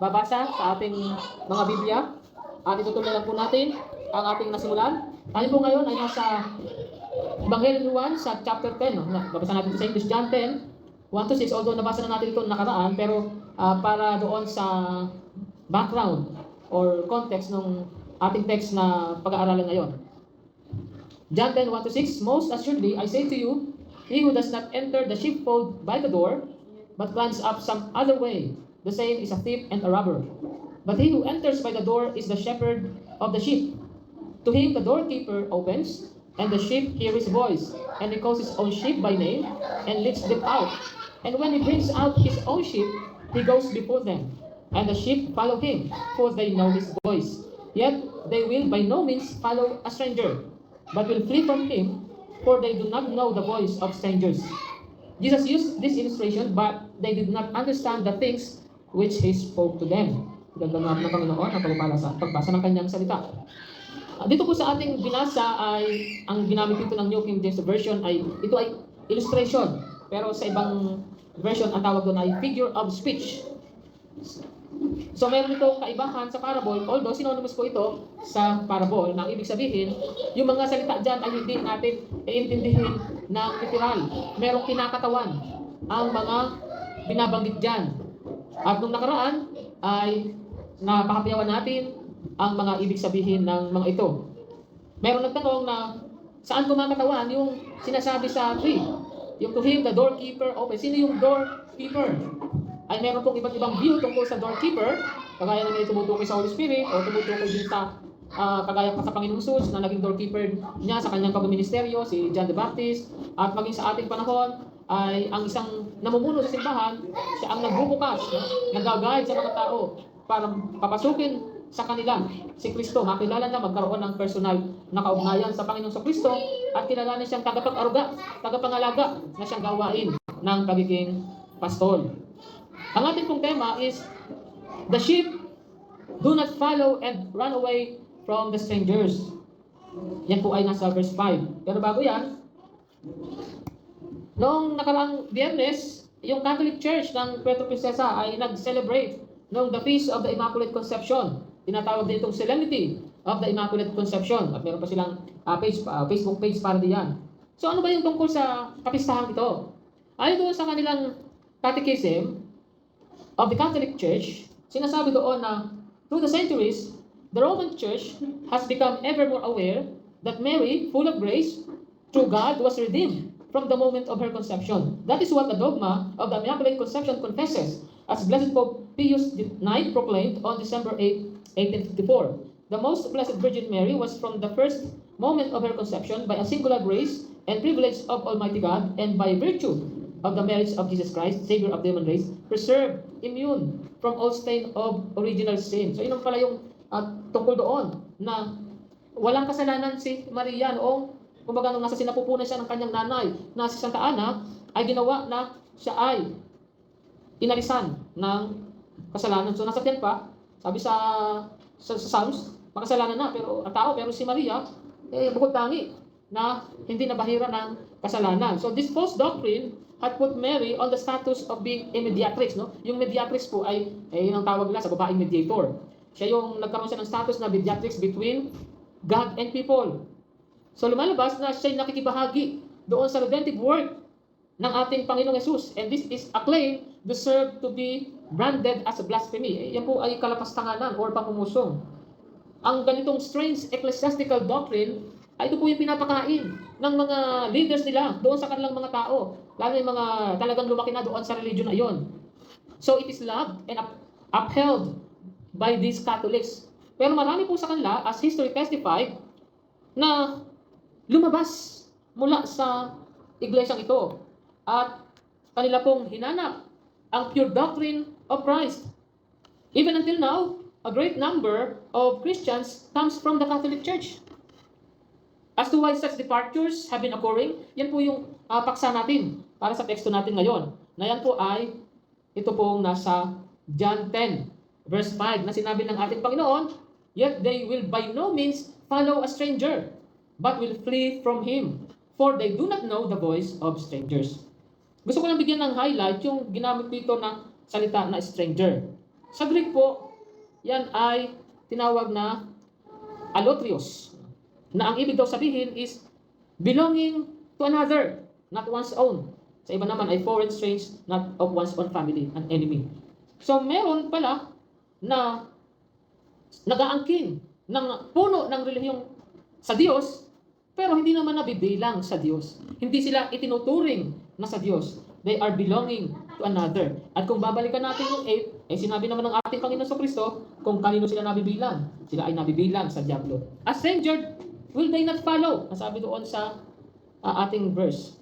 babasa sa ating mga Biblia at itutuloy lang po natin ang ating nasimulan. Tayo po ngayon ay nasa Ebanghelyo ni Juan sa chapter 10. No? Babasa natin sa English, John 10, 1-6. Although nabasa na natin ito nakaraan, pero para doon sa background or context ng ating text na pag-aaralan ngayon. John 10, 1-6, Most assuredly, I say to you, he who does not enter the sheepfold by the door, but climbs up some other way, the same is a thief and a robber. But he who enters by the door is the shepherd of the sheep. To him the doorkeeper opens, and the sheep hear his voice, and he calls his own sheep by name, and leads them out. And when he brings out his own sheep, he goes before them, and the sheep follow him, for they know his voice. Yet they will by no means follow a stranger, but will flee from him, for they do not know the voice of strangers. Jesus used this illustration, but they did not understand the things which he spoke to them. Ganda ng Panginoon ang pagbasa ng kanyang salita. Dito po sa ating binasa ay ang ginamit dito ng New King James Version ay ito ay illustration, pero sa ibang version ang tawag doon ay figure of speech. So meron itong kaibahan sa parable, although synonymous po ito sa parable, na ibig sabihin, yung mga salita dyan ay hindi natin iintindihin na literal. Merong kinakatawan ang mga binabanggit dyan. At nung nakaraan ay napakapiyawan natin ang mga ibig sabihin ng mga ito. Meron nagtanong na saan kumakatawan yung sinasabi sa 3? Yung to him, the doorkeeper open. Sino yung doorkeeper? Ay meron pong iba't ibang view tungkol sa doorkeeper, kagaya na may tumutukoy sa Holy Spirit o tumutukoy din sa kagaya pa sa Panginoong Jesus na naging doorkeeper niya sa kanyang pagministeryo, si John the Baptist, at maging sa ating panahon ay ang isang namumuno sa simbahan, siya ang nagbubukas, nag-guide sa mga tao para papasukin sa kanila si Kristo, makilala na magkaroon ng personal na kaugnayan sa Panginoong Kristo at kilalanin siyang tagapangalaga na siyang gawain ng pagiging pastol. Ang ating pong tema is, the sheep do not follow and run away from the strangers. Yan po ay nasa verse 5. Pero bago yan, noong nakaraang Biyernes, yung Catholic Church ng Puerto Princesa ay nag-celebrate noong the Feast of the Immaculate Conception. Tinatawag din itong Solemnity of the Immaculate Conception. At meron pa silang Facebook page para diyan. So ano ba yung tungkol sa kapistahan ito? Ayon doon sa kanilang catechism of the Catholic Church, sinasabi doon na through the centuries, the Roman Church has become ever more aware that Mary, full of grace, through God, was redeemed from the moment of her conception. That is what the dogma of the Immaculate Conception confesses, as Blessed Pope Pius IX proclaimed on December 8, 1854. The Most Blessed Virgin Mary was from the first moment of her conception by a singular grace and privilege of Almighty God, and by virtue of the merits of Jesus Christ, Savior of the human race, preserved, immune from all stain of original sin. So yun pala yung tungkol doon, na walang kasalanan si Maria noong, kumbaga nung nasa sinapupunan siya ng kanyang nanay, na si Santa Ana, ay ginawa na siya ay inalisan ng kasalanan. So nasa 10 pa, sabi sa Psalms, makasalanan na pero ang tao, pero si Maria, bukod tangi na hindi nabahira ng kasalanan. So this false doctrine had put Mary on the status of being a mediatrix, no? Yung mediatrix po ay yun ang tawag nila sa babaeng mediator. Siya yung nagkaroon siya ng status na mediatrix between God and people. So lumalabas na siya yung nakikibahagi doon sa redemptive work ng ating Panginoong Jesus. And this is a claim deserved to be branded as a blasphemy. Yan po ay kalapastanganan or pangumusong. Ang ganitong strange ecclesiastical doctrine ay ito po yung pinapakain ng mga leaders nila doon sa kanilang mga tao. Lalo yung mga talagang lumaki na doon sa religion na yon. So it is loved and upheld by these Catholics. Pero marami po sa kanila, as history testified, na lumabas mula sa iglesyang ito. At kanila pong hinanap ang pure doctrine of Christ. Even until now, a great number of Christians comes from the Catholic Church. As to why such departures have been occurring, yan po yung paksa natin para sa teksto natin ngayon. Na yan po ay, ito pong nasa John 10, verse 5, na sinabi ng ating Panginoon, yet they will by no means follow a stranger, but will flee from him, for they do not know the voice of strangers. Gusto ko lang bigyan ng highlight yung ginamit dito na salita na stranger. Sa Greek po, yan ay tinawag na alotrios, na ang ibig daw sabihin is belonging to another, not one's own. Sa iba naman ay foreign, strange, not of one's own family, an enemy. So meron pala na nag-aangkin ng puno ng relihiyong sa Diyos, pero hindi naman nabibilang sa Diyos. Hindi sila itinuturing na sa Diyos. They are belonging to another. At kung babalikan natin yung 8, sinabi naman ng ating Panginoon sa Kristo kung kanino sila nabibilang. Sila ay nabibilang sa diablo. A stranger will they not follow. Nasabi doon sa ating verse.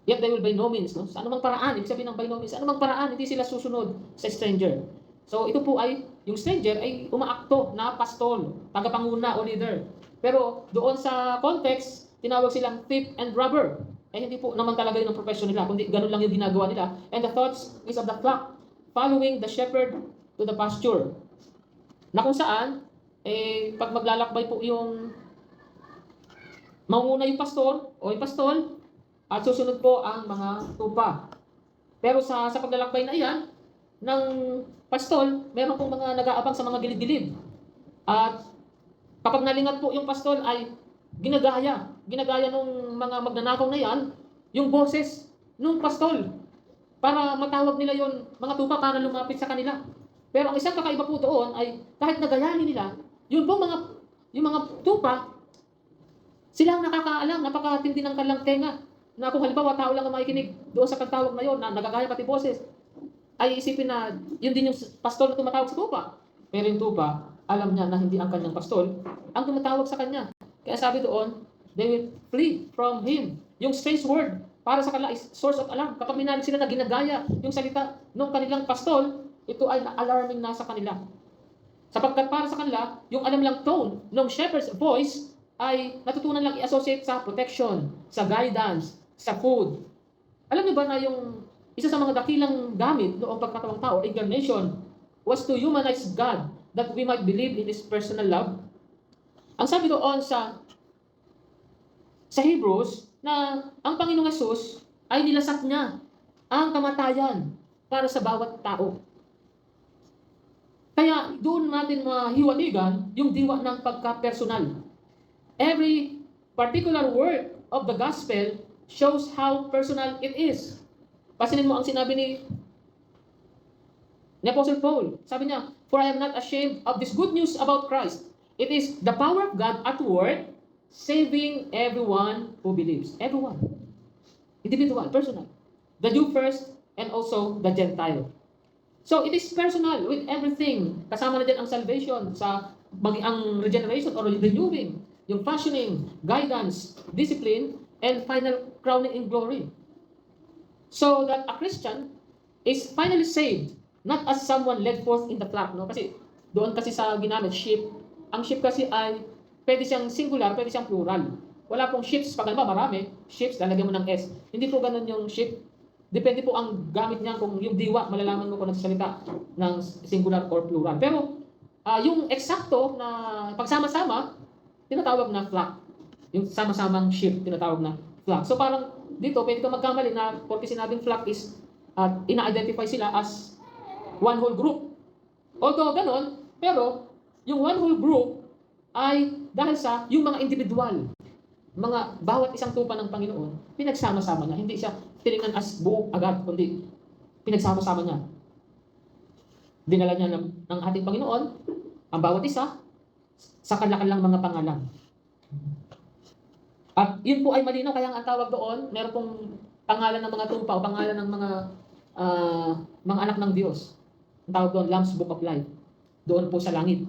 Yet they will by no means. No? Sa anumang paraan, ibig sabihin ng by no means, sa anumang paraan, hindi sila susunod sa stranger. So ito po ay, yung stranger ay umaakto na pastol, tagapanguna o leader. Pero doon sa context, tinawag silang thief and robber. Hindi po naman talaga yun ang profession nila, kundi ganun lang yung ginagawa nila. And the thoughts is of the flock, following the shepherd to the pasture. Na kung saan, pag maglalakbay po yung manguna yung pastor o yung pastol, at susunod po ang mga tupa. Pero sa paglalakbay na iyan, ng pastol, meron pong mga nag-aabang sa mga gilid-gilid. At kapag nalingat po yung pastol ay ginagaya nung mga magnanakaw na yan, yung boses nung pastol para matawag nila yon mga tupa para lumapit sa kanila. Pero ang isang kakaiba po doon ay kahit nagayanin nila, yung mga tupa, silang nakakaalam, napakatindi ng kanilang tenga. Na kung halimbawa tao lang ang makikinig doon sa kantawag na yon na nagagaya pati boses, ay isipin na yun din yung pastol na tumatawag sa tupa. Pero yung tupa, alam niya na hindi ang kanyang pastol ang tumatawag sa kanya. Kaya sabi doon, they will flee from him. Yung strange word, para sa kanila is source of alarm. Kapag minalig sila na ginagaya yung salita ng kanilang pastol, ito ay alarming na sa kanila. Sapagkat para sa kanila, yung alam lang tone ng shepherd's voice ay natutunan lang i-associate sa protection, sa guidance, sa food. Alam niyo ba na yung isa sa mga dakilang gamit noong pagkatawang tao, incarnation, was to humanize God that we might believe in His personal love? Ang sabi doon sa Hebrews, na ang Panginoong Hesus ay nilasak niya ang kamatayan para sa bawat tao. Kaya doon natin mahiwaligan yung diwa ng pagka-personal. Every particular word of the gospel shows how personal it is. Pasinin mo ang sinabi ni Apostle Paul. Sabi niya, "For I am not ashamed of this good news about Christ. It is the power of God at work, saving everyone who believes." Everyone. Individual, personal. The Jew first, and also the Gentile. So, it is personal with everything. Kasama na din ang salvation, ang regeneration or renewing, yung fashioning, guidance, discipline, and final crowning in glory. So that a Christian is finally saved, not as someone led forth in the flock. No? Kasi doon kasi sa ginamit, sheep, ang sheep kasi ay pwede siyang singular, pwede siyang plural. Wala pong sheeps, pag marami, sheeps, lalagyan mo ng S. Hindi po ganun yung sheep. Depende po ang gamit niya, kung yung diwa, malalaman mo kung nagsasalita ng singular or plural. Pero yung eksakto na pagsama-sama, tinatawag na flock. Yung sama-samang sheep, tinatawag na flock. So parang dito, pwede ka magkamali na porque sinabing flock is ina-identify sila as one whole group. Although ganon, pero yung one whole group ay dahil sa yung mga individual, mga bawat isang tupa ng Panginoon, pinagsama-sama niya. Hindi siya tinignan as buo agad, kundi pinagsama-sama niya. Dinala niya ng ating Panginoon, ang bawat isa, sa kanilang mga pangalan. At yun po ay malinaw, kaya ang tawag doon, meron pong pangalan ng mga tupa o pangalan ng mga anak ng Diyos. Ang tawag doon, Lamb's Book of Life. Doon po sa langit.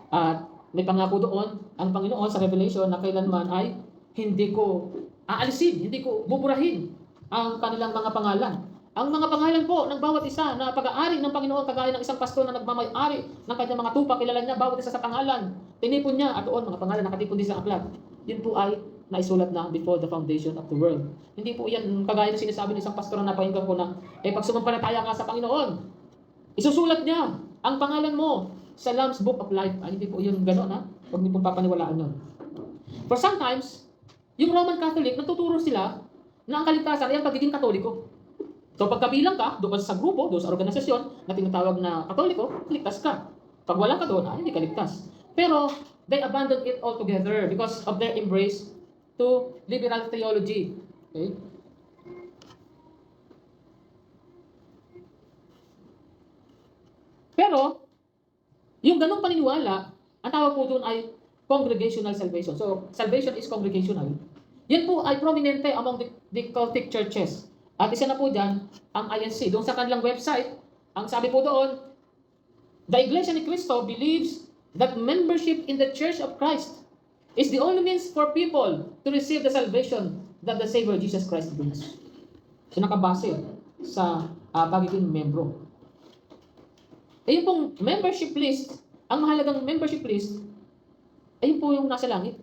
At may pangako doon, ang Panginoon sa Revelation na kailanman ay hindi ko aalisin, hindi ko buburahin ang kanilang mga pangalan. Ang mga pangalan po ng bawat isa na pag-aari ng Panginoon, kagaya ng isang pastor na nagmamay-ari ng kanyang mga tupa, kilala niya bawat isa sa pangalan. Tinipon niya at doon mga pangalan nakatipon din sa aklat. Yun po ay naisulat na before the foundation of the world. Hindi po yan kagaya ng sinasabi ng isang pastor na napakinggan ko na pag sumampalataya ka sa Panginoon, isusulat niya ang pangalan mo sa Lamb's Book of Life. Hindi po yun gano'n, ha? Huwag niyo pong papaniwalaan yun. For sometimes, yung Roman Catholic, natuturo sila na ang kaligtasan ay ang pagiging Katoliko. So pagkabilang ka doon sa grupo, doon sa organisasyon na tinatawag na Katoliko, ligtas ka. Pag wala ka doon, hindi ka ligtas. Pero they abandoned it altogether because of their embrace to liberal theology. Okay? Pero, yung ganong paniniwala, ang tawag po doon ay congregational salvation. So, salvation is congregational. Yan po ay prominente among the cultic churches. At isa na po dyan, ang INC. Doon sa kanilang website, ang sabi po doon, the Iglesia ni Cristo believes that membership in the Church of Christ is the only means for people to receive the salvation that the Savior Jesus Christ brings. So, nakabase sa pagiging membro. Yung pong membership list, ang mahalagang membership list, ayun po yung nasa langit.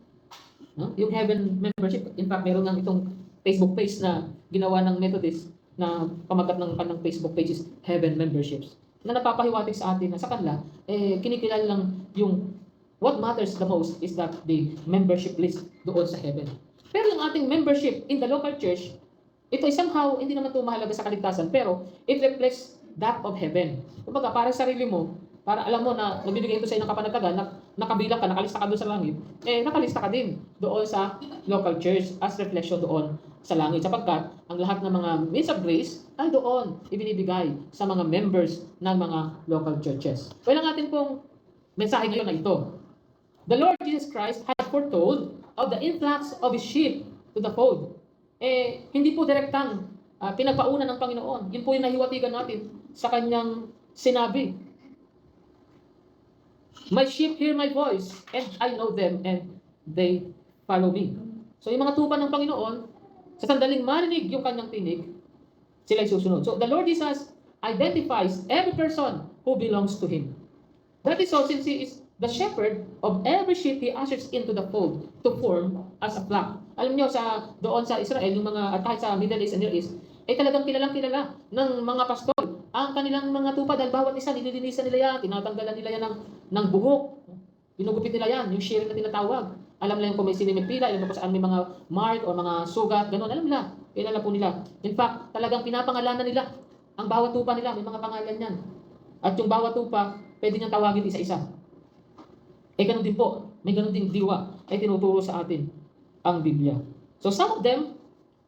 No? Yung heaven membership. In fact, meron nga itong Facebook page na ginawa ng Methodist na pamagat ng kanang Facebook pages, heaven memberships. Na napapahiwatig sa atin na sa kanila, kinikilala lang yung what matters the most is that the membership list doon sa heaven. Pero yung ating membership in the local church, ito ay somehow, hindi naman ito mahalaga sa kaligtasan, pero it reflects that of heaven. Kumbaga, para sa sarili mo, para alam mo na nagbibigay ito sa inyo ng kapanatagan, nakabilang ka, nakalista ka doon sa langit, nakalista ka din doon sa local church as reflection doon sa langit. Sapagkat, ang lahat ng mga means of grace ay doon ibinibigay sa mga members ng mga local churches. Kaya lang natin pong mensahe ngayon na ito. The Lord Jesus Christ had foretold of the influx of His sheep to the fold. Hindi po direktang pinagpauna ng Panginoon. Yun po yung nahiwatigan natin sa kanyang sinabi. My sheep hear my voice, and I know them, and they follow me. So yung mga tupa ng Panginoon, sa sandaling marinig yung kanyang tinig, sila ay susunod. So the Lord Jesus identifies every person who belongs to Him. That is so, since He is the shepherd of every sheep He ushers into the fold to form as a flock. Alam niyo, doon sa Israel, yung mga, at kahit sa Middle East and Near East, talagang kilala ng mga pastor ang kanilang mga tupa dahil bawat isa nililinisan nila yan, tinatanggalan nila yan ng buhok, pinugupit nila yan, yung shearing na tinatawag. Alam nila kung may sinimipila, alam nila kung saan may mga mark o mga sugat, gano'n, alam nila, kilala po nila. In fact, talagang pinapangalanan nila ang bawat tupa nila, may mga pangalan yan. At yung bawat tupa, pwede niyang tawagin isa-isa. Ganun din po, may ganun din diwa ay tinuturo sa atin ang Biblia. So some of them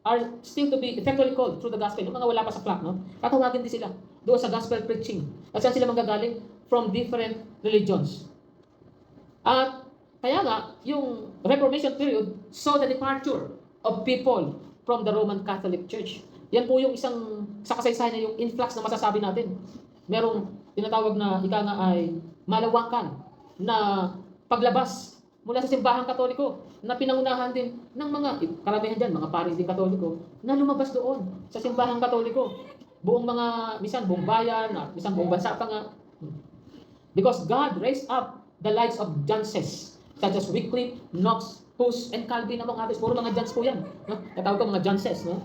are still to be effectively called through the gospel. Yung mga wala pa sa flock, no? Tatawagin din sila doon sa gospel preaching. At saan sila manggagaling? From different religions. At kaya nga, yung Reformation period saw the departure of people from the Roman Catholic Church. Yan po yung isang, sa kasaysayan na yung influx na masasabi natin. Merong tinatawag na ika nga ay malawakan na paglabas mula sa simbahang Katoliko na pinangunahan din ng mga, karamihan dyan, mga pari din Katoliko, na lumabas doon sa simbahang Katoliko. Buong mga, misan buong bayan, misan buong bansa pa nga. Because God raised up the lives of Janses, such as Wycliffe, Knox, Hus, and Calvin, among others. Puro mga Jans po yan. No? Natawag ko mga Janses. No?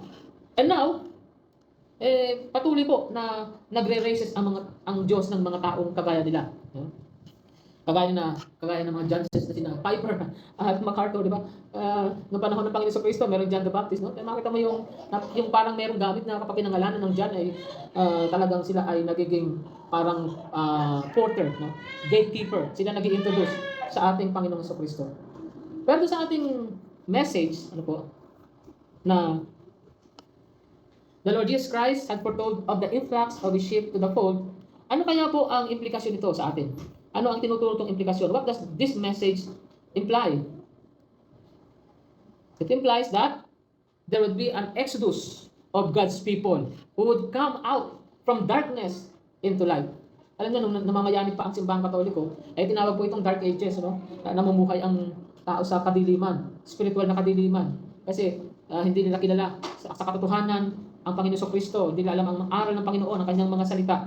And now, patuloy po na nagre-raises ang Diyos ng mga taong kagaya nila. No? Kagaya ng mga Janses na sina Piper at MacArthur, di ba? Noong panahon ng Panginoon sa Kristo, meron John the Baptist, no? Makita mo yung parang merong gamit na kapag pinangalanan ng John ay talagang sila ay nagiging parang porter, no? Gatekeeper. Sila nag-i-introduce sa ating Panginoon sa Kristo. Pero sa ating message, na the Lord Jesus Christ had foretold of the influx of His sheep to the fold. Ano kaya po ang implikasyon nito sa atin? Ano ang tinuturo itong implikasyon? What does this message imply? It implies that there would be an exodus of God's people who would come out from darkness into light. Alam niyo, nung namamayani pa ang simbahang Katoliko, ay tinawag po itong Dark Ages, no? Namumuhay ang tao sa kadiliman, spiritual na kadiliman. Kasi hindi nila kilala sa katotohanan ang Panginoon sa Kristo, hindi nila alam ang aral ng Panginoon, ang kanyang mga salita.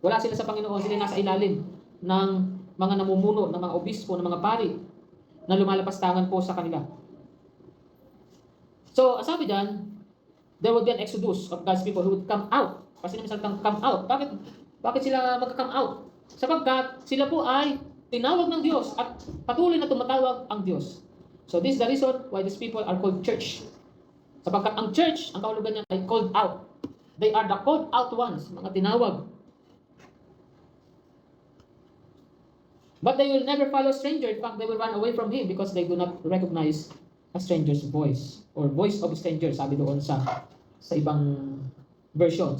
Wala sila sa Panginoon, sila nasa ilalim ng mga namumuno, ng mga obispo, ng mga pari na lumalapastangan po sa kanila. So, sabi dyan, there would be an exodus of God's people who would come out. Kasi naman salitang come out. Bakit sila mag-come out? Sapagkat sila po ay tinawag ng Diyos at patuloy na tumatawag ang Diyos. So, this is the reason why these people are called church. Sapagkat ang church, ang kahulugan niya ay called out. They are the called out ones, mga tinawag. But they will never follow a stranger. In fact, they will run away from him because they do not recognize a stranger's voice or voice of a stranger, sabi doon sa ibang version.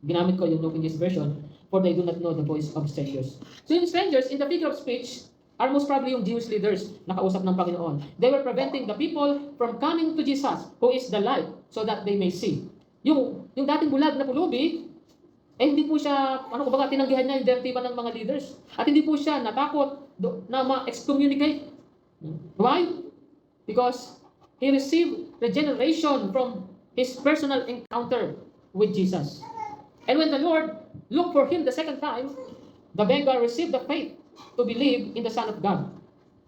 Ginamit ko yung New King James Version, for they do not know the voice of strangers. So yung strangers, in the figure of speech, are most probably yung Jewish leaders na kausap ng Panginoon. They were preventing the people from coming to Jesus, who is the light, so that they may see. Yung dating bulag na pulubi, hindi po siya, tinanggihan niya yung dirty man ng mga leaders. At hindi po siya natakot na ma-excommunicate. Why? Because he received regeneration from his personal encounter with Jesus. And when the Lord looked for him the second time, the beggar received the faith to believe in the Son of God.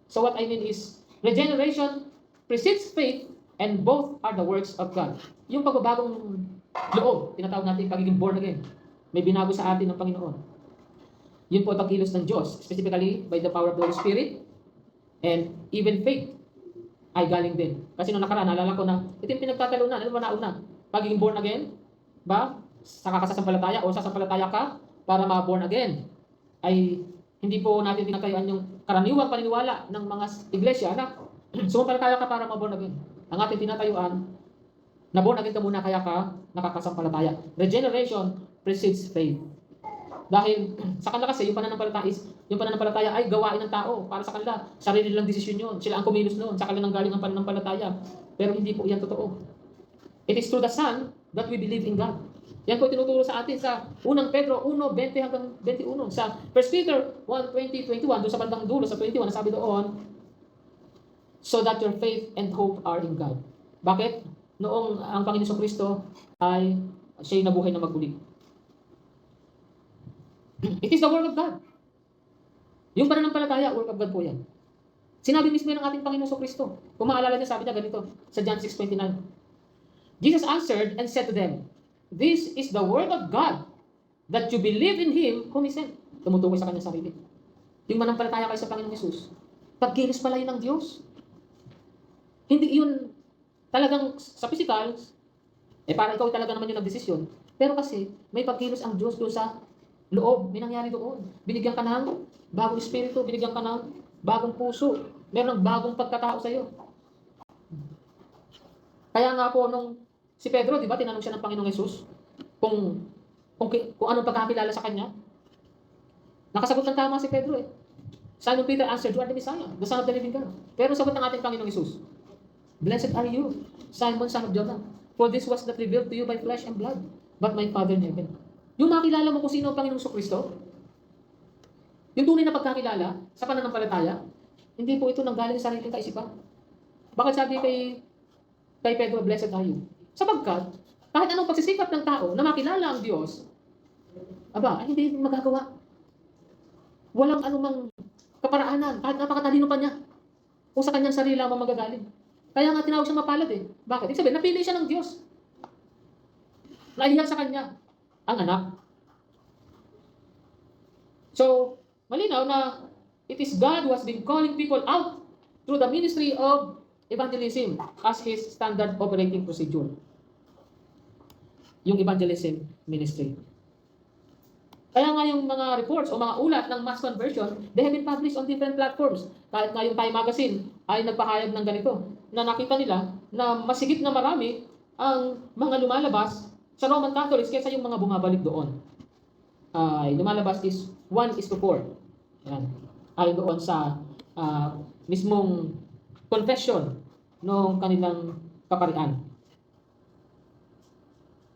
So what I mean is, regeneration precedes faith, and both are the works of God. Yung pagbabagong loob, tinatawag natin pagiging born again. May binago sa atin ng Panginoon. Yun po ang pagkilos ng Diyos, specifically by the power of the Holy Spirit, and even faith ay galing din. Kasi nung nakaraan, naalala ko na, ito yung pinagtatalunan, ano ba nauna? Pagiging born again, ba? Saka ka sasampalataya o sasampalataya ka para ma-born again. Ay hindi po natin tinatayuan yung karaniwang paniniwala ng mga iglesia na sumampalataya ka para ma-born again. Ang ating tinatayuan, na born again ka muna kaya ka nakakasampalataya. Regeneration precedes faith. Dahil sa kanila kasi yung pananampalataya ay gawain ng tao para sa kanila. Sarili nilang desisyon yun. Sila ang kumilos noon. Sa kanila nang galing ang pananampalataya. Pero hindi po yan totoo. It is through the Son that we believe in God. Yan po tinuturo sa atin sa unang Pedro 1:20 hanggang 21. Sa 1 Peter 1:20-21, doon sa bandang dulo, sa 21, sabi doon, so that your faith and hope are in God. Bakit? Noong ang Panginoon Kristo ay siya'y nabuhay na maguli. It is the work of God. Yung pananampalataya, work of God po yan. Sinabi mismo ng ating Panginoon Kristo. Kung maalala niya, sabi niya ganito, sa John 6:29. Jesus answered and said to them, this is the word of God, that you believe in Him whom He sent. Tumutukoy sa kanyang sarili. Yung manampalataya kayo sa Panginoong Jesus, pagkilos pala yun ng Diyos. Hindi yun talagang sa physical, para ikaw talaga naman yung nagdesisyon. Pero kasi, may pagkilos ang Diyos doon sa loob, may nangyari doon. Binigyan ka ng bagong espiritu, binigyan ka ng bagong puso, meron ng bagong pagkatao sa iyo. Kaya nga po, nung si Pedro, di ba, tinanong siya ng Panginoong Jesus kung anong pagkakilala sa kanya. Nakasagot ng tama si Pedro eh. Simon Peter answered, you are the Messiah, the Son of the living God. Pero sagot ng ating Panginoong Jesus, blessed are you, Simon, son of Jonah, for this was not revealed to you by flesh and blood, but my Father in heaven. Yung makilala mo kung sino ang Panginoong Kristo, yung tunay na pagkakilala sa pananampalataya, hindi po ito nanggaling sa sariling kaisipan. Bakit sabi kay Pedro, blessed are you? Sapagkat, kahit anong pagsisikap ng tao na makilala ang Diyos, ay hindi magagawa. Walang anumang kaparaanan, kahit napakatalino pa niya, kung sa kanyang sarili lamang magagaling. Kaya nga tinawag siya mapalad eh. Bakit? Ibig sabihin, napili siya ng Diyos. Naihiyan sa kanya ang anak. So, malinaw na it is God who has been calling people out through the ministry of evangelism as His standard operating procedure. Yung evangelism ministry. Kaya nga yung mga reports o mga ulat ng mass conversion, they have been published on different platforms. Kahit nga yung Time Magazine ay nagpahayag ng ganito, na nakita nila na masigit na marami ang mga lumalabas sa Roman Catholics kaysa yung mga bumabalik doon. Lumalabas is 1:4. Yan. Ayon doon sa mismong confession ng kanilang kaparian.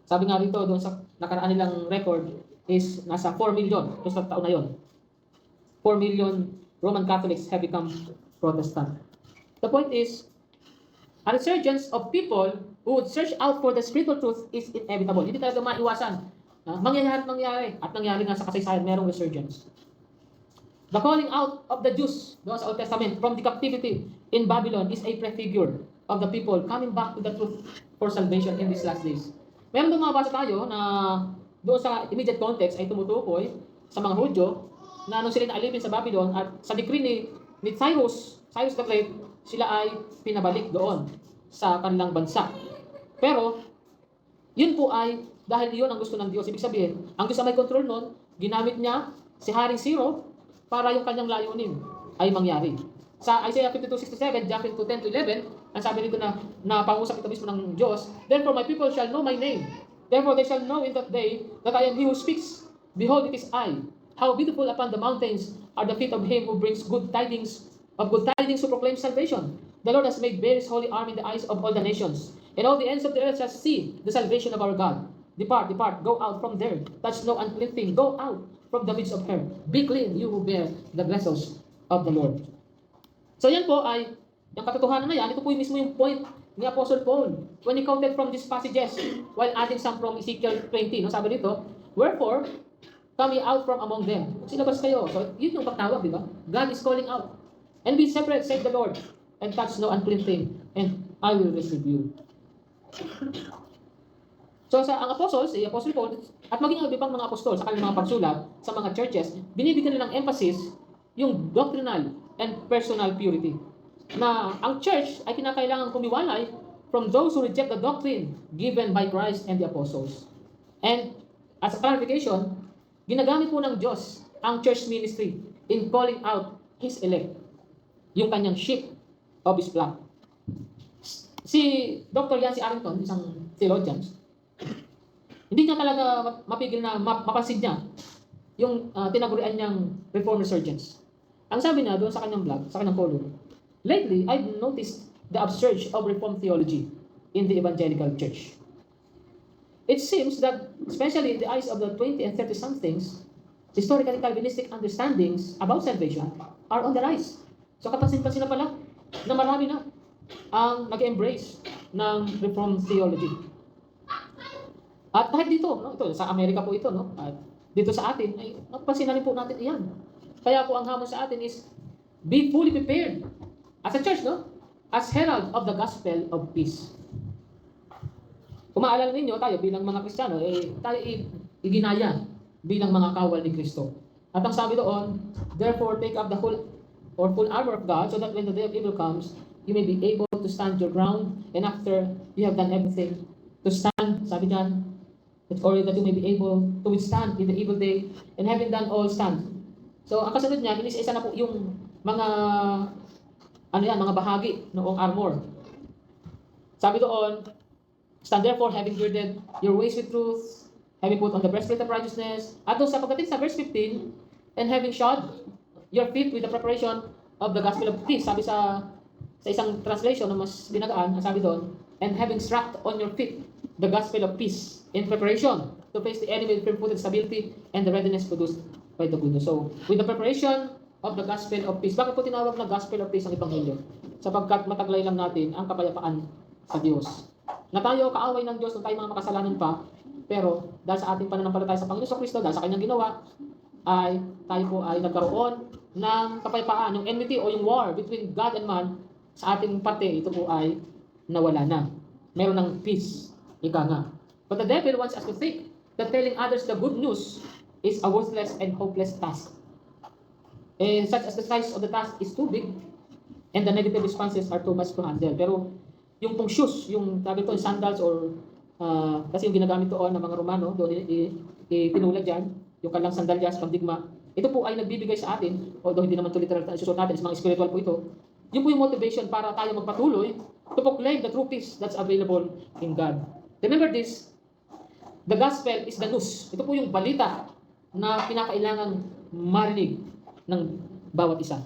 Sabi nga rito doon sa nakaraan nilang record is nasa 4 million doon sa taon na yon. 4 million Roman Catholics have become Protestant. The point is, a resurgence of people who would search out for the spiritual truth is inevitable. Hindi talaga maiwasan. Mangyayari. At nangyari nga sa kasaysayan, merong resurgence. The calling out of the Jews doon sa Old Testament from the captivity in Babylon is a prefigure of the people coming back to the truth for salvation in these last days. Meron doon mabasa tayo na doon sa immediate context ay tumutukoy sa mga Hudyo na nung sila naalipin sa Babylon at sa decree ni Cyrus the Great, sila ay pinabalik doon sa kanilang bansa. Pero, yun po ay dahil iyon ang gusto ng Diyos. Ibig sabihin, ang Diyos ang may control nun, ginamit niya si Haring Zero para yung kanyang layunin ay mangyari. Sa Isaiah 52:67, jumping to 10 to 11, ang sabi nito na pangusap ito mismo ng Diyos, "Therefore my people shall know my name. Therefore they shall know in that day that I am he who speaks. Behold, it is I. How beautiful upon the mountains are the feet of him who brings good tidings who proclaims salvation. The Lord has made bare his holy arm in the eyes of all the nations. And all the ends of the earth shall see the salvation of our God. Depart, depart, go out from there. Touch no unclean thing. Go out from the midst of her. Be clean, you who bear the vessels of the Lord." So yan po ay, yung katotohanan na yan, ito po yung mismo yung point ni Apostle Paul when he quoted from these passages while adding some from Ezekiel 20. No? Sabi dito, "Wherefore, come ye out from among them." Silabas kayo. So yun yung pagtawag, di ba? God is calling out. "And be separate, save the Lord, and touch no unclean thing, and I will receive you." So ang apostles, si Apostle Paul, at maging ang ibang mga apostol sa kanilang mga pagsulat sa mga churches, binibigyan nilang emphasis yung doctrinal and personal purity. Na ang church ay kinakailangan kumiwalay from those who reject the doctrine given by Christ and the apostles. And as a clarification, ginagamit po ng Diyos ang church ministry in calling out His elect, yung kanyang sheep of His flock. Si Dr. Yancy Arrington, isang theologian, hindi niya talaga mapigil na mapansin niya yung tinagurian niyang Reformed Resurgence. Ang sabi niya doon sa kanyang blog, sa kanyang column, "Lately, I've noticed the upsurge of Reformed theology in the evangelical church. It seems that, especially in the eyes of the 20 and 30-somethings, historically Calvinistic understandings about salvation are on the rise." So kapansin-pansin na pala na marami na ang nag-embrace ng Reformed theology. At kahit dito, no, ito sa Amerika po ito, no, at dito sa atin, ay napapansin na rin po natin iyan. Kaya po ang hamon sa atin is be fully prepared as a church, no? As herald of the gospel of peace. Kung maalala ninyo, tayo bilang mga Kristiyano, tayo iginaya bilang mga kawal ni Kristo. At ang sabi doon, "Therefore take up the whole full armor of God, so that when the day of evil comes, you may be able to stand your ground, and after you have done everything, to stand," sabi diyan, "or that you may be able to withstand in the evil day, and having done all, stand." So, ang kasunod niya, inisa na po yung mga mga bahagi noong armor. Sabi doon, "Stand therefore, having girded your waist with truth, having put on the breastplate of righteousness." At doon sa pagdating sa verse 15, "And having shod your feet with the preparation of the gospel of peace." Sabi sa isang translation na mas binagaan, sabi doon, "And having strapped on your feet the gospel of peace in preparation to face the enemy with firm-footed stability and the readiness produced by the good news." So, with the preparation of the gospel of peace. Bakit po tinawag na gospel of peace ang Ebanghelyo? Sapagkat mataglay lang natin ang kapayapaan sa Diyos. Na tayo kaaway ng Diyos, na tayo mga makasalanan pa, pero dahil sa ating pananampalataya sa Panginoon Kristo, dahil sa kanyang ginawa, ay tayo po ay nagkaroon ng kapayapaan, yung enmity o yung war between God and man sa ating parte, ito po ay nawala na. Meron ng peace, ika nga. But the devil wants us to think that telling others the good news is a worthless and hopeless task. Such as the size of the task is too big and the negative responses are too much to handle. Pero yung pong shoes, yung sabi ko, sandals or kasi yung ginagamit doon ng mga Romano, doon tinulad dyan, yung kanilang sandalyas, pandigma, ito po ay nagbibigay sa atin, although hindi naman ito literal na isusuot natin, sa mga spiritual po ito, yun po yung motivation para tayo magpatuloy to proclaim the true peace that's available in God. Remember this, the gospel is the news. Ito po yung balita na pinakailangang marinig ng bawat isa.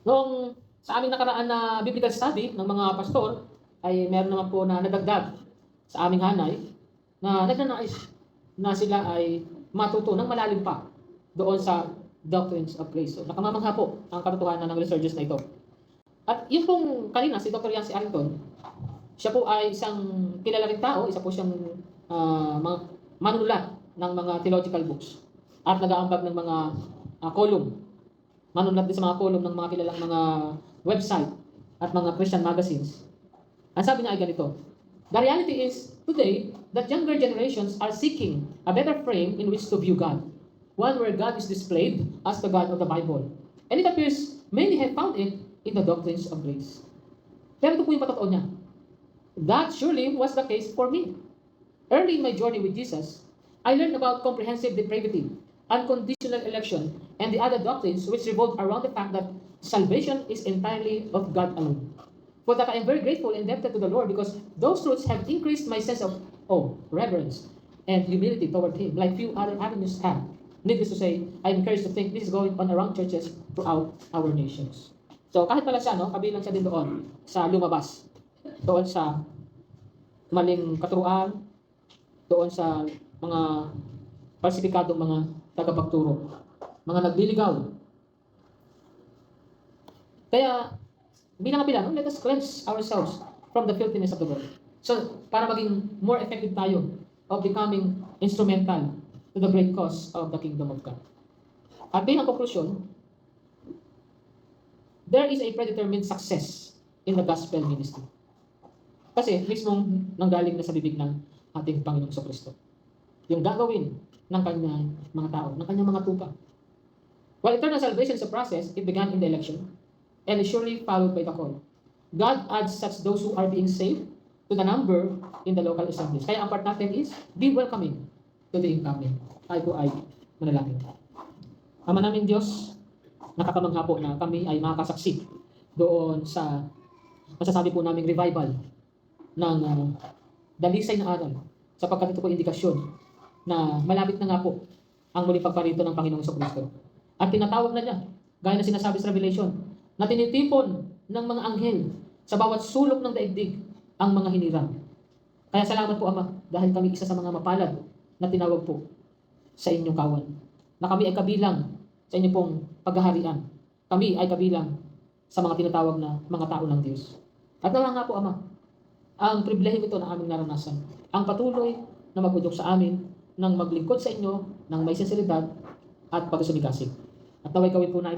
Noong sa aming nakaraan na biblical study ng mga pastor, ay meron naman po na nadagdag sa aming hanay na nagnanais na sila ay matuto ng malalim pa doon sa doctrines of grace. So, nakamamangha po ang katotohanan ng resurgence na ito. At yung pong kanina, si Dr. Yancy Arrington, siya po ay isang kilala ring tao, isa po siyang manunulat ng mga theological books at nag-aambag ng mga column. Manunulat din sa mga column ng mga kilalang mga website at mga Christian magazines. Ang sabi niya ay ganito, "The reality is, today, that younger generations are seeking a better frame in which to view God. One where God is displayed as the God of the Bible. And it appears many have found it in the doctrines of grace." Pero ito po yung patotoo niya. That surely was the case for me. Early in my journey with Jesus, I learned about comprehensive depravity, unconditional election, and the other doctrines which revolve around the fact that salvation is entirely of God alone. For that, I am very grateful and indebted to the Lord because those truths have increased my sense of awe, reverence, and humility toward Him, like few other avenues have. Needless to say, I'm encouraged to think this is going on around churches throughout our nations. So kahit pala siya, no, kabilang siya din doon sa lumabas, doon sa maling katuruan, doon sa mga falsifikadong mga tagapagturo, mga nagliligaw. Kaya bilang kabilang, let us cleanse ourselves from the filthiness of the world. So, para maging more effective tayo of becoming instrumental to the great cause of the kingdom of God. At bilang conclusion, there is a predetermined success in the gospel ministry. Kasi mismong nanggaling na sa bibig ng ating Panginoong Kristo. Yung gagawin ng kanyang mga tao, ng kanyang mga tupa. While eternal salvation is a process, it began in the election and is surely followed by the call. God adds such those who are being saved to the number in the local assemblies. Kaya ang part natin is be welcoming to the incoming. Tayo po ay manalangin. Ama namin Diyos, nakakamangha po na kami ay makakasaksi doon sa masasabi po naming revival ng dalisay na aral, sapagkat ito po indikasyon na malapit na nga po ang muling pagparito ng Panginoong Kristo. At tinatawag na niya, gaya na sinasabi sa Revelation, na tinitipon ng mga anghel sa bawat sulok ng daigdig ang mga hinirang. Kaya salamat po Ama, dahil kami isa sa mga mapalad na tinawag po sa inyong kawan. Na kami ay kabilang sa inyong pong paghaharian. Kami ay kabilang sa mga tinatawag na mga tao ng Diyos. At nawa nga po Ama, ang pribilehiyo ito na aming naranasan. Ang patuloy na mag-udyok sa amin ng maglingkod sa inyo ng may sinseridad at pagsumigasig. At naway gawin po namin